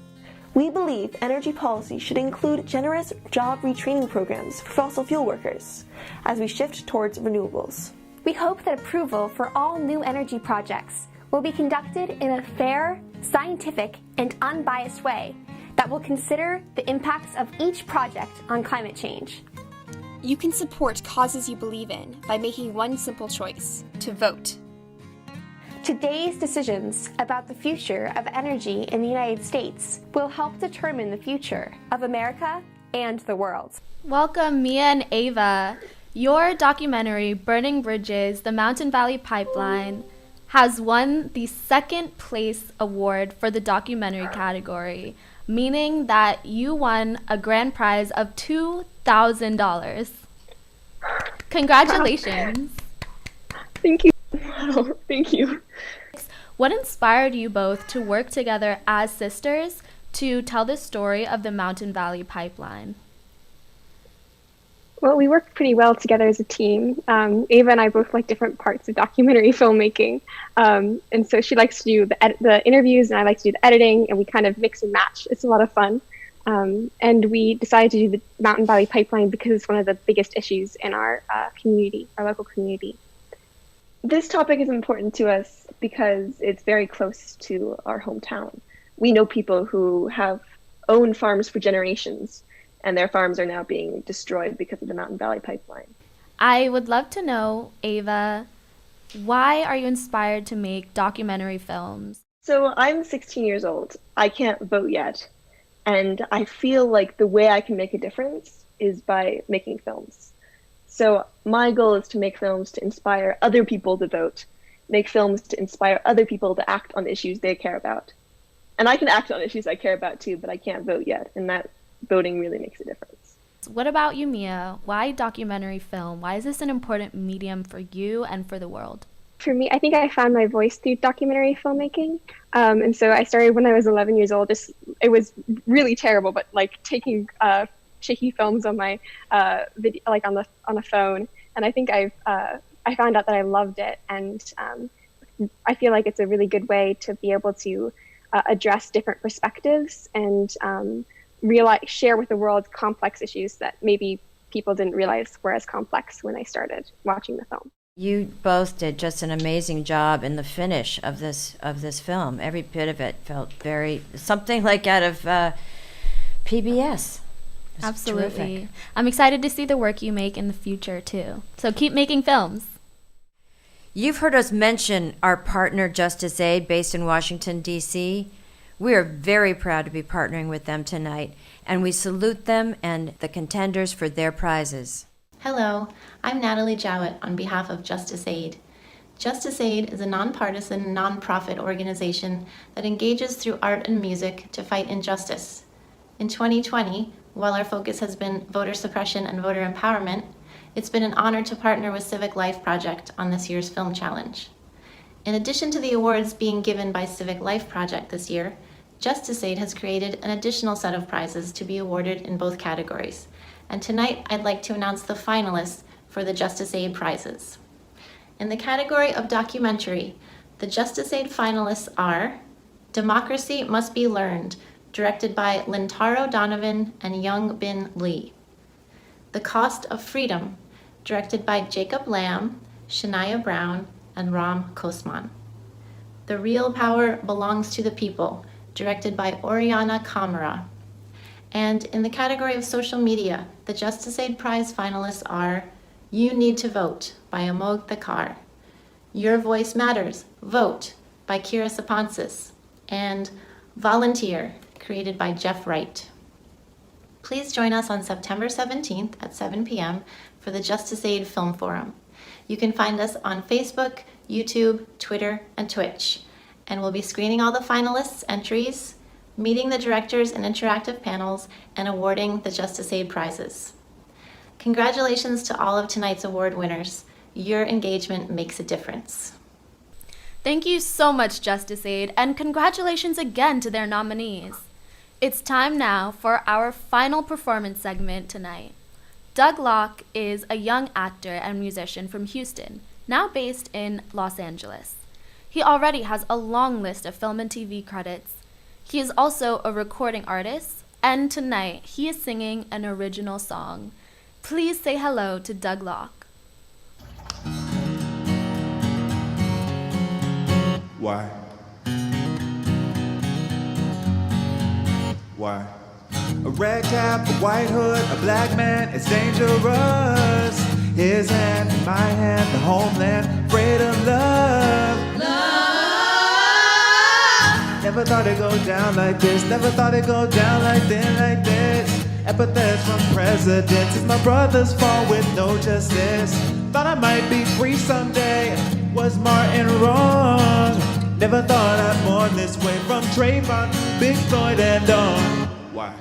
We believe energy policy should include generous job retraining programs for fossil fuel workers as we shift towards renewables. We hope that approval for all new energy projects will be conducted in a fair, scientific, and unbiased way that will consider the impacts of each project on climate change. You can support causes you believe in by making one simple choice: to vote. Today's decisions about the future of energy in the United States will help determine the future of America and the world. Welcome, Mia and Ava. Your documentary, Burning Bridges, the Mountain Valley Pipeline, has won the second place award for the documentary category, meaning that you won a grand prize of $2,000. Congratulations. Thank you. Wow, thank you. What inspired you both to work together as sisters to tell the story of the Mountain Valley Pipeline? Well, we work pretty well together as a team. Ava and I both like different parts of documentary filmmaking. And so she likes to do the interviews and I like to do the editing, and we kind of mix and match. It's a lot of fun. And we decided to do the Mountain Valley Pipeline because it's one of the biggest issues in our community, our local community. This topic is important to us because it's very close to our hometown. We know people who have owned farms for generations, and their farms are now being destroyed because of the Mountain Valley Pipeline. I would love to know, Ava, why are you inspired to make documentary films? So I'm 16 years old. I can't vote yet. And I feel like the way I can make a difference is by making films. So my goal is to make films to inspire other people to vote, make films to inspire other people to act on issues they care about. And I can act on issues I care about too, but I can't vote yet, and that voting really makes a difference. What about you, Mia? Why documentary film? Why is this an important medium for you and for the world? For me, I think I found my voice through documentary filmmaking. And so I started when I was 11 years old. It was really terrible, but like taking shaky films on my video, like on a phone. And I think I found out that I loved it, and I feel like it's a really good way to be able to address different perspectives and share with the world complex issues that maybe people didn't realize were as complex when I started watching the film. You both did just an amazing job in the finish of this film. Every bit of it felt something like out of PBS. Absolutely. Terrific. I'm excited to see the work you make in the future too. So keep making films. You've heard us mention our partner Justice Aid, based in Washington, D.C. We are very proud to be partnering with them tonight, and we salute them and the contenders for their prizes. Hello, I'm Natalie Jowett on behalf of Justice Aid. Justice Aid is a nonpartisan, nonprofit organization that engages through art and music to fight injustice. In 2020, while our focus has been voter suppression and voter empowerment, it's been an honor to partner with Civic Life Project on this year's film challenge. In addition to the awards being given by Civic Life Project this year, Justice Aid has created an additional set of prizes to be awarded in both categories. And tonight, I'd like to announce the finalists for the Justice Aid prizes. In the category of documentary, the Justice Aid finalists are Democracy Must Be Learned, directed by Lintaro Donovan and Young Bin Lee. The Cost of Freedom, directed by Jacob Lamb, Shania Brown, and Ram Kosman. The Real Power Belongs to the People, directed by Oriana Kamara. And in the category of social media, the Justice Aid Prize finalists are You Need to Vote by Amog Thakar, Your Voice Matters, Vote by Kira Sapansis, and Volunteer, created by Jeff Wright. Please join us on September 17th at 7 p.m. for the Justice Aid Film Forum. You can find us on Facebook, YouTube, Twitter, and Twitch, and we'll be screening all the finalists' entries, meeting the directors in interactive panels, and awarding the Justice Aid prizes. Congratulations to all of tonight's award winners. Your engagement makes a difference. Thank you so much, Justice Aid, and congratulations again to their nominees. It's time now for our final performance segment tonight. Doug Locke is a young actor and musician from Houston, now based in Los Angeles. He already has a long list of film and TV credits. He is also a recording artist, and tonight he is singing an original song. Please say hello to Doug Locke. Why? Why? A red cap, a white hood, a black man, it's dangerous. His hand, my hand, the homeland, freedom, love. Love! Never thought it'd go down like this, never thought it'd go down like this. Epithets from presidents, it's my brother's fault with no justice. Thought I might be free someday, was Martin wrong? Never thought I'd mourn this way, from Trayvon, Big Floyd, and on. Why?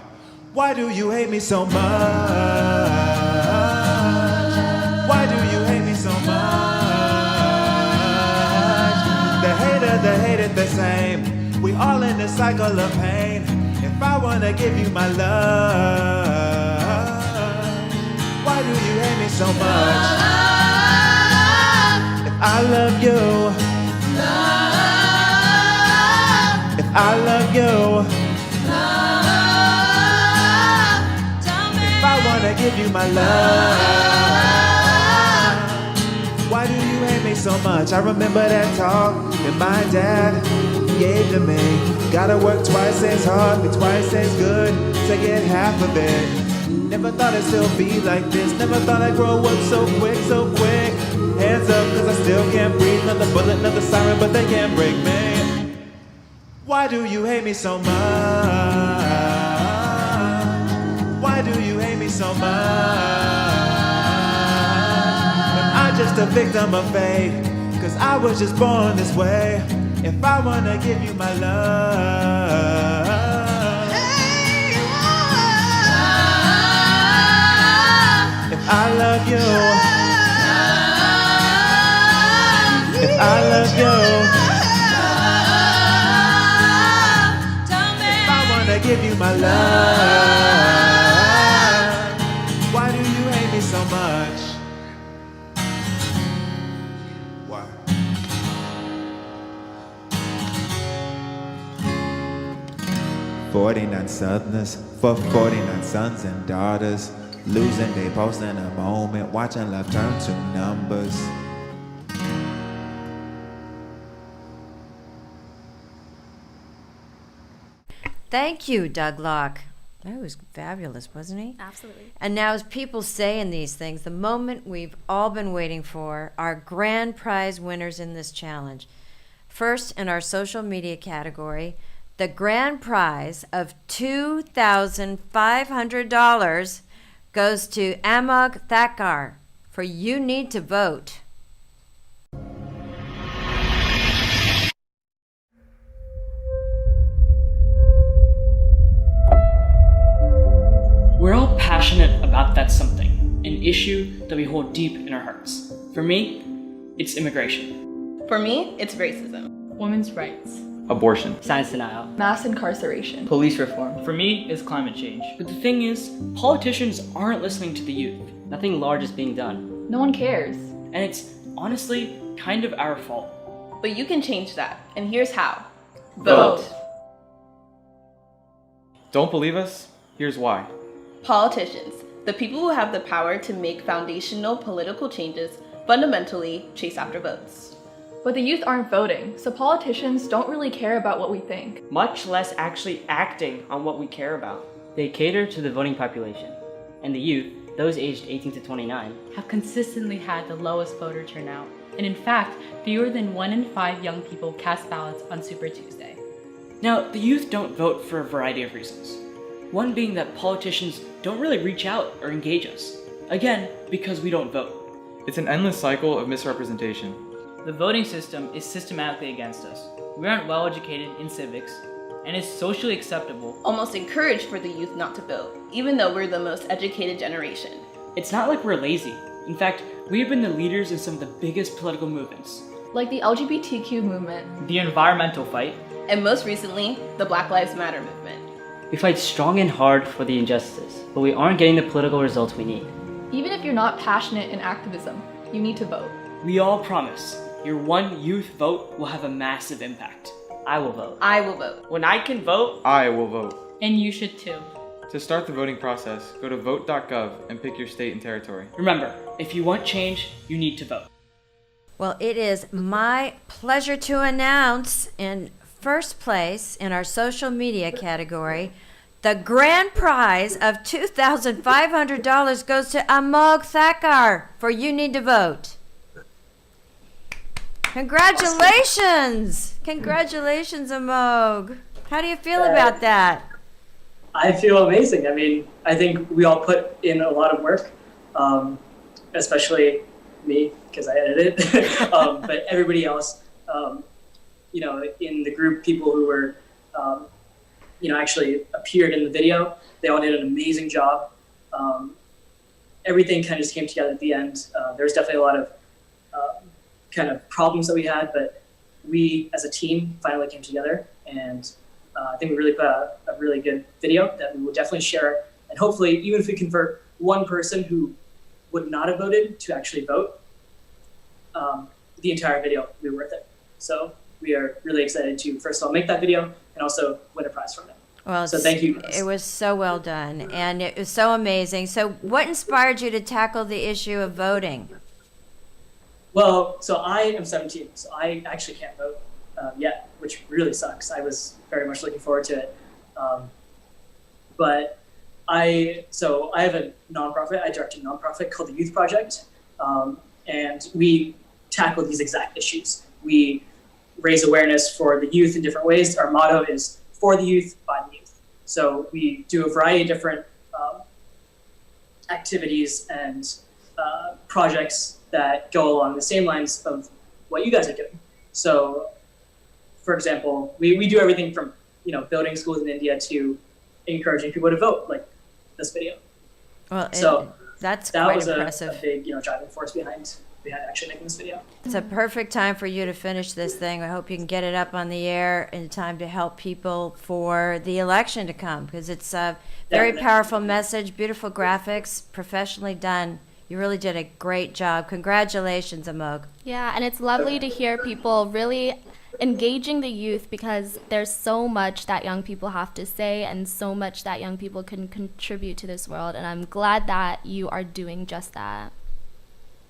Why do you hate me so much? Why do you hate me so much? The hated the same. We all in this cycle of pain. If I wanna give you my love, why do you hate me so much? If I love you, if I love you, if I wanna give you my love, why do you hate me so much? I remember that talk that my dad gave to me. Gotta work twice as hard, be twice as good to get half of it. Never thought I'd still be like this, never thought I'd grow up so quick, so quick. Hands up, cause I still can't breathe, another bullet, another siren, but they can't break me. Why do you hate me so much? Why do you hate me so much? not just a victim of fate, 'cause I was just born this way. If I wanna give you my love, if I love you, if I love you, if I wanna give you my love, why do you hate me so much? Why? 49 Southerners for 49 sons and daughters, losing they post in a moment, watching love turn to numbers. Thank you, Doug Locke. That was fabulous, wasn't he? Absolutely. And now, as people say in these things, the moment we've all been waiting for, our grand prize winners in this challenge. First, in our social media category, the grand prize of $2,500 goes to Amog Thakkar for You Need to Vote. We're all passionate about that something, an issue that we hold deep in our hearts. For me, it's immigration. For me, it's racism. Women's rights. Abortion. Science denial. Mass incarceration. Police reform. For me, it's climate change. But the thing is, politicians aren't listening to the youth. Nothing large is being done. No one cares. And it's honestly kind of our fault. But you can change that, and here's how. Vote. Don't believe us? Here's why. Politicians, the people who have the power to make foundational political changes, fundamentally chase after votes. But the youth aren't voting, so politicians don't really care about what we think. Much less actually acting on what we care about. They cater to the voting population. And the youth, those aged 18 to 29, have consistently had the lowest voter turnout. And in fact, fewer than 1 in 5 young people cast ballots on Super Tuesday. Now, the youth don't vote for a variety of reasons. One being that politicians don't really reach out or engage us. Again, because we don't vote. It's an endless cycle of misrepresentation. The voting system is systematically against us. We aren't well educated in civics, and it's socially acceptable, almost encouraged for the youth not to vote, even though we're the most educated generation. It's not like we're lazy. In fact, we have been the leaders in some of the biggest political movements. Like the LGBTQ movement, the environmental fight, and most recently, the Black Lives Matter movement. We fight strong and hard for the injustices, but we aren't getting the political results we need. Even if you're not passionate in activism, you need to vote. We all promise your one youth vote will have a massive impact. I will vote. I will vote. When I can vote, I will vote. And you should too. To start the voting process, go to vote.gov and pick your state and territory. Remember, if you want change, you need to vote. Well, it is my pleasure to announce in first place in our social media category, the grand prize of $2,500 goes to Amog Thakkar for You Need to Vote. Congratulations! Congratulations, Amog. How do you feel about that? I feel amazing. I mean, I think we all put in a lot of work, especially me, because I edited it, but everybody else, you know, in the group, people who were, you know, actually appeared in the video, they all did an amazing job. Everything kind of just came together at the end. There was definitely a lot of kind of problems that we had, but we as a team finally came together, and I think we really put out a really good video that we will definitely share. And hopefully, even if we convert one person who would not have voted to actually vote, the entire video will be worth it. So we are really excited to, first of all, make that video and also win a prize from it. Well, so thank you. It was so well done, and it was so amazing. So what inspired you to tackle the issue of voting? Well, so I am 17, so I actually can't vote yet, which really sucks. I was very much looking forward to it. But I have a nonprofit. I direct a nonprofit called the Youth Project, and we tackle these exact issues. We raise awareness for the youth in different ways. Our motto is for the youth, by the youth. So we do a variety of different activities and projects that go along the same lines of what you guys are doing. So, for example, we do everything from building schools in India to encouraging people to vote, like this video. Well, that quite was impressive. a big driving force behind actually making this video. It's a perfect time for you to finish this thing. I hope you can get it up on the air in time to help people for the election to come, because it's a very powerful message, beautiful graphics, professionally done. You really did a great job. Congratulations, Amog. Yeah, and it's lovely to hear people really engaging the youth, because there's so much that young people have to say and so much that young people can contribute to this world, and I'm glad that you are doing just that.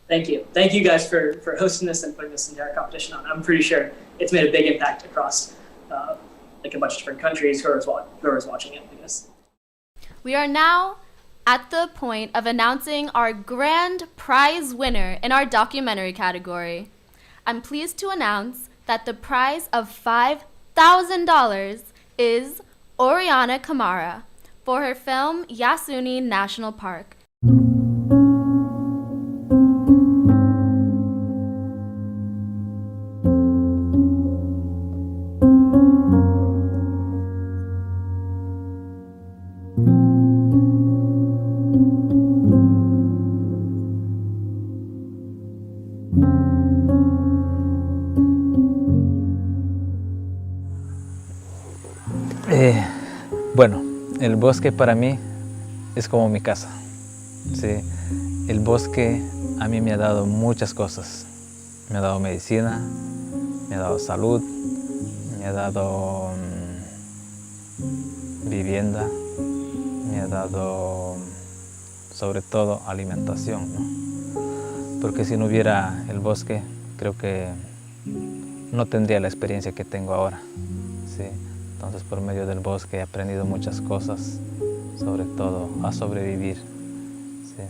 Thank you. Thank you guys for hosting this and putting this entire competition on. I'm pretty sure it's made a big impact across like a bunch of different countries whoever's watching it, I guess. We are now at the point of announcing our grand prize winner in our documentary category. I'm pleased to announce that the prize of $5,000 is Oriana Kamara for her film Yasuni National Park. Bueno, el bosque para mí es como mi casa. ¿Sí? El bosque a mí me ha dado muchas cosas. Me ha dado medicina, me ha dado salud, me ha dado vivienda, me ha dado sobre todo alimentación, ¿no? Porque si no hubiera el bosque, creo que no tendría la experiencia que tengo ahora. ¿Sí? Entonces, por medio del bosque he aprendido muchas cosas, sobre todo a sobrevivir. ¿Sí?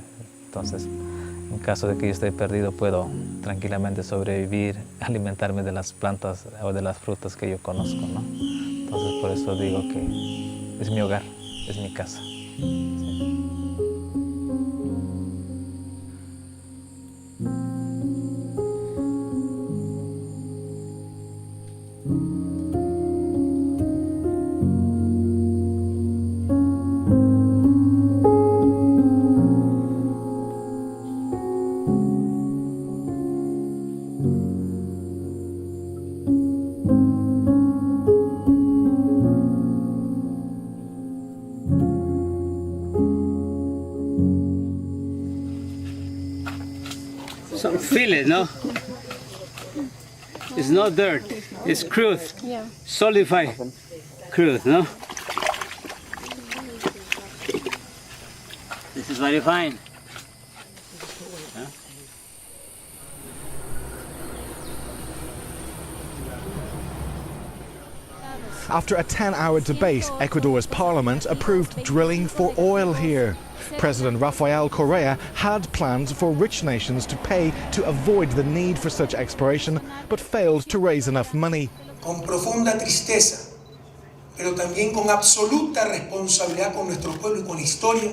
Entonces, en caso de que yo esté perdido, puedo tranquilamente sobrevivir, alimentarme de las plantas o de las frutas que yo conozco, ¿no? Entonces, por eso digo que es mi hogar, es mi casa. ¿Sí? So feel it, no? It's not dirt, it's crude, solidified crude, no? This is very fine. Huh? After a 10-hour debate, Ecuador's parliament approved drilling for oil here. President Rafael Correa had plans for rich nations to pay to avoid the need for such exploration, but failed to raise enough money. Con profunda tristeza, pero también con absoluta responsabilidad con nuestro pueblo y con la historia,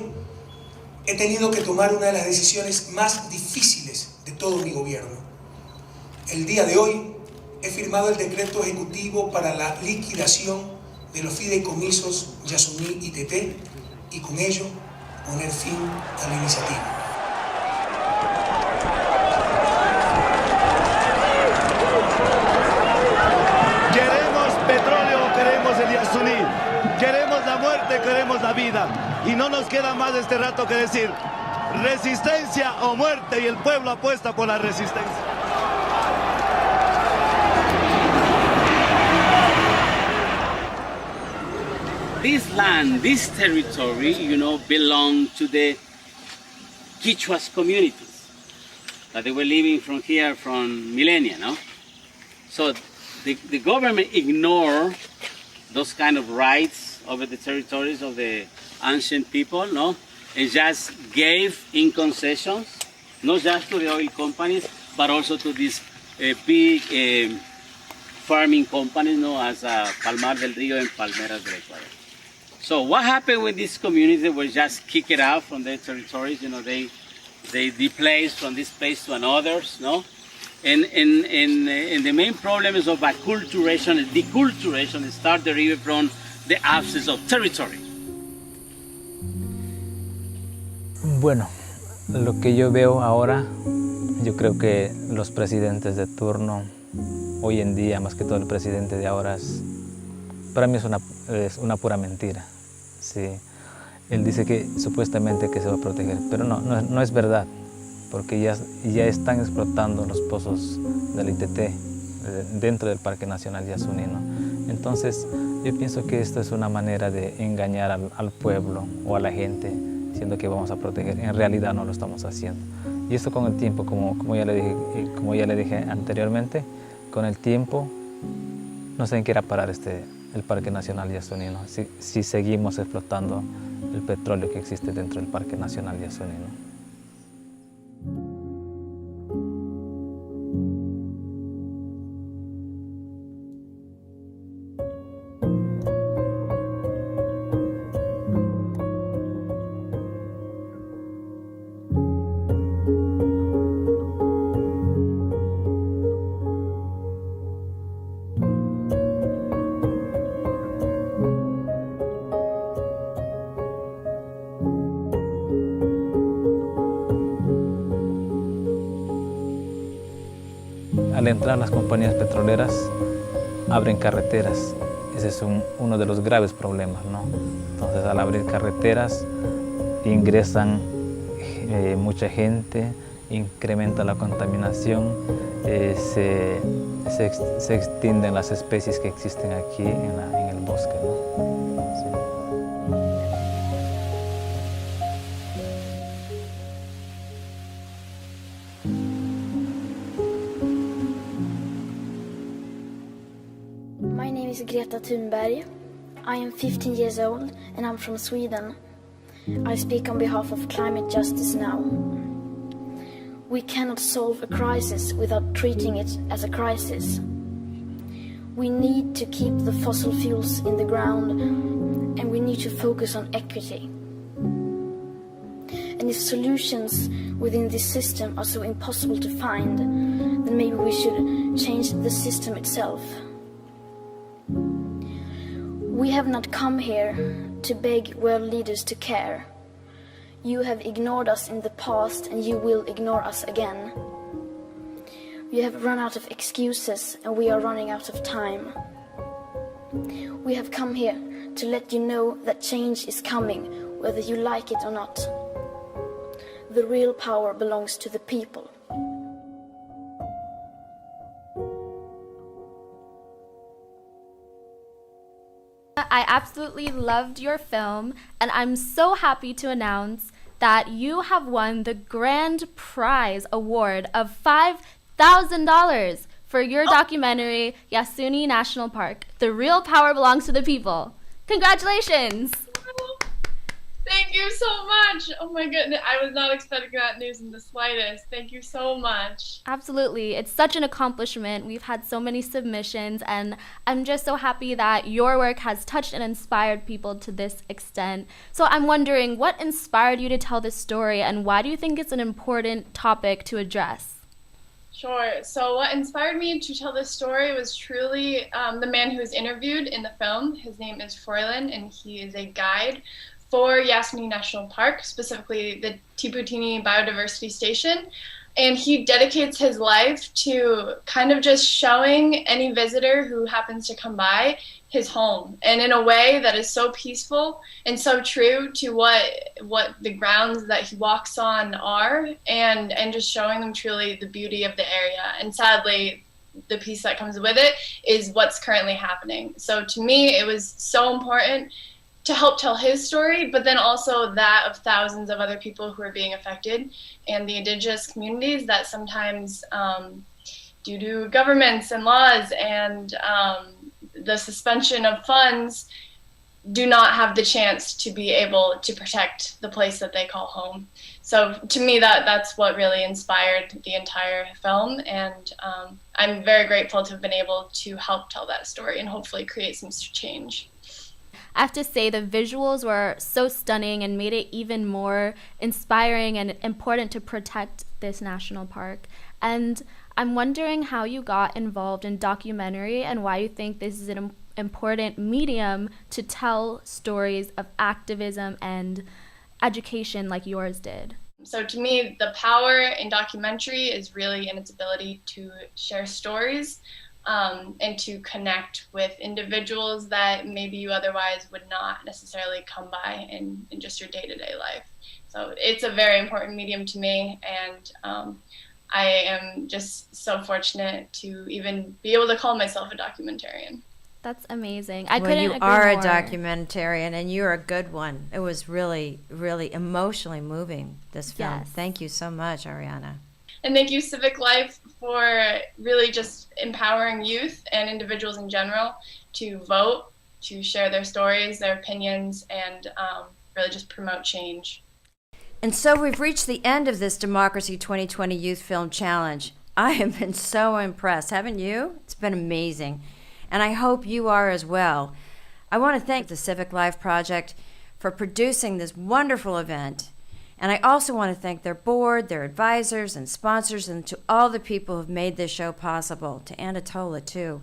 he tenido que tomar una de las decisiones más difíciles de todo mi gobierno. El día de hoy he firmado el decreto ejecutivo para la liquidación de los fideicomisos Yasuni y EDT y con ello poner fin a la iniciativa. Queremos petróleo, queremos el Yasuni, queremos la muerte, queremos la vida, y no nos queda más este rato que decir resistencia o muerte, y el pueblo apuesta por la resistencia. This land, this territory, belong to the Quichuas communities that they were living from here from millennia, no? So the government ignored those kind of rights over the territories of the ancient people, no? And just gave in concessions, not just to the oil companies, but also to these big farming companies, no, as Palmar del Río and Palmeras del Ecuador. So what happened with these communities that were just kicked out from their territories? They they displace from this place to another, no? And the main problems of acculturation and deculturation start deriving from the absence of territory. Bueno, lo que yo veo ahora, yo creo que los presidentes de turno, hoy en día, más que todo el presidente de ahora, para mí es una pura mentira. Sí. Él dice que supuestamente que se va a proteger, pero no es verdad, porque ya están explotando los pozos del EDT dentro del Parque Nacional Yasuní, ¿no? Entonces, yo pienso que esto es una manera de engañar al pueblo o a la gente, diciendo que vamos a proteger. En realidad no lo estamos haciendo. Y esto con el tiempo, como ya le dije anteriormente, con el tiempo no sé en qué irá a parar el Parque Nacional Yasuní, ¿no? Si seguimos explotando el petróleo que existe dentro del Parque Nacional Yasuní, ¿no? Al entrar las compañías petroleras, abren carreteras. Ese es uno de los graves problemas, ¿no? Entonces, al abrir carreteras, ingresan mucha gente, incrementa la contaminación, se extienden las especies que existen aquí en el bosque, ¿no? My name is Greta Thunberg. I am 15 years old and I'm from Sweden. I speak on behalf of climate justice now. We cannot solve a crisis without treating it as a crisis. We need to keep the fossil fuels in the ground and we need to focus on equity. And if solutions within this system are so impossible to find, then maybe we should change the system itself. We have not come here to beg world leaders to care. You have ignored us in the past and you will ignore us again. We have run out of excuses and we are running out of time. We have come here to let you know that change is coming, whether you like it or not. The real power belongs to the people. I absolutely loved your film, and I'm so happy to announce that you have won the grand prize award of $5,000 for your documentary, Yasuni National Park. The real power belongs to the people. Congratulations! Thank you so much. Oh my goodness, I was not expecting that news in the slightest. Thank you so much. Absolutely. It's such an accomplishment. We've had so many submissions, and I'm just so happy that your work has touched and inspired people to this extent. So I'm wondering, what inspired you to tell this story, and why do you think it's an important topic to address? Sure. So what inspired me to tell this story was truly the man who was interviewed in the film. His name is Froylan, and he is a guide for Yasuni National Park, specifically the Tiputini Biodiversity Station. And he dedicates his life to kind of just showing any visitor who happens to come by his home, and in a way that is so peaceful and so true to what the grounds that he walks on are, and just showing them truly the beauty of the area. And sadly, the piece that comes with it is what's currently happening. So to me, it was so important to help tell his story, but then also that of thousands of other people who are being affected, and the indigenous communities that sometimes, due to governments and laws and the suspension of funds, do not have the chance to be able to protect the place that they call home. So to me, that's what really inspired the entire film, and I'm very grateful to have been able to help tell that story and hopefully create some change. I have to say the visuals were so stunning and made it even more inspiring and important to protect this national park. And I'm wondering how you got involved in documentary and why you think this is an important medium to tell stories of activism and education like yours did. So to me, the power in documentary is really in its ability to share stories and to connect with individuals that maybe you otherwise would not necessarily come by in just your day-to-day life. So it's a very important medium to me, and I am just so fortunate to even be able to call myself a documentarian. That's amazing. You are a documentarian, and you're a good one. It was really, really emotionally moving, this film. Yes. Thank you so much, Ariana. And thank you, Civic Life, for really just empowering youth and individuals in general to vote, to share their stories, their opinions, and really just promote change. And so we've reached the end of this Democracy 2020 Youth Film Challenge. I have been so impressed, haven't you? It's been amazing. And I hope you are as well. I want to thank the Civic Life Project for producing this wonderful event. And I also want to thank their board, their advisors and sponsors, and to all the people who've made this show possible, to Anatola too.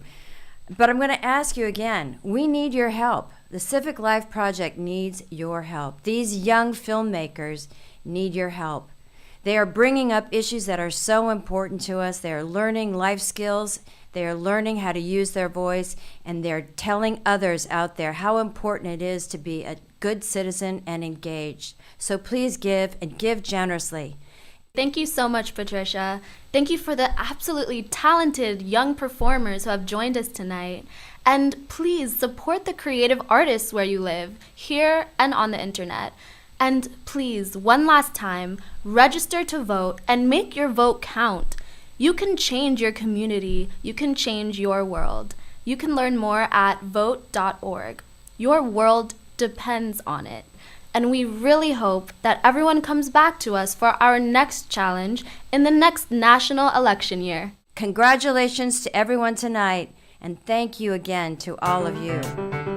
But I'm going to ask you again, we need your help. The Civic Life Project needs your help. These young filmmakers need your help. They are bringing up issues that are so important to us. They are learning life skills. They are learning how to use their voice, and they're telling others out there how important it is to be a good citizen and engaged. So please give, and give generously. Thank you so much, Patricia. Thank you for the absolutely talented young performers who have joined us tonight. And please support the creative artists where you live, here and on the internet. And please, one last time, register to vote and make your vote count. You can change your community. You can change your world. You can learn more at vote.org. Your world depends on it. And we really hope that everyone comes back to us for our next challenge in the next national election year. Congratulations to everyone tonight, and thank you again to all of you.